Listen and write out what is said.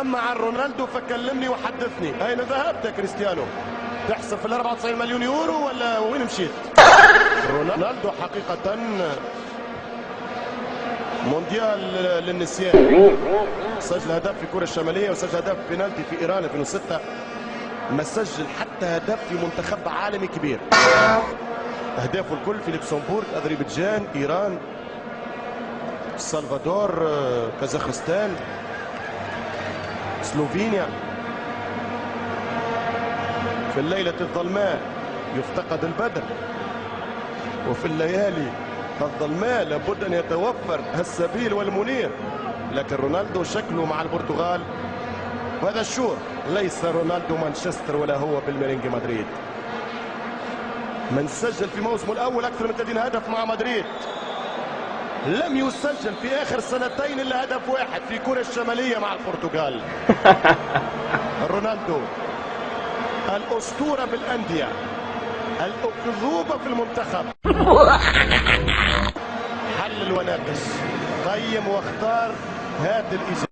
اما عن رونالدو فكلمني وحدثني. اين ذهبت يا كريستيانو؟ تحسب في ال 94 مليون يورو ولا وين مشيت؟ رونالدو حقيقة مونديال للنسيان. سجل هدف في كرة الشمالية وسجل هدف بنالتي في ايران 2006. ما سجل حتى هدف في منتخب عالمي كبير. اهدافه الكل في لوكسمبورغ، اذربيجان، ايران، السلفادور، كازاخستان، سلوفينيا. في الليلة الظلماء يفتقد البدر، وفي الليالي الظلماء لابد ان يتوفر السبيل والمنير. لكن رونالدو شكله مع البرتغال وهذا الشور ليس رونالدو مانشستر ولا هو بالميرينج مدريد. من سجل في موسمه الاول اكثر من 30 هدف مع مدريد، لم يسجل في اخر سنتين الا هدف واحد في كرة الشمالية مع البرتغال. رونالدو الاسطورة بالاندية، الاكذوبة في المنتخب. حلل وناقش، قيم واختار، هات الاجابة.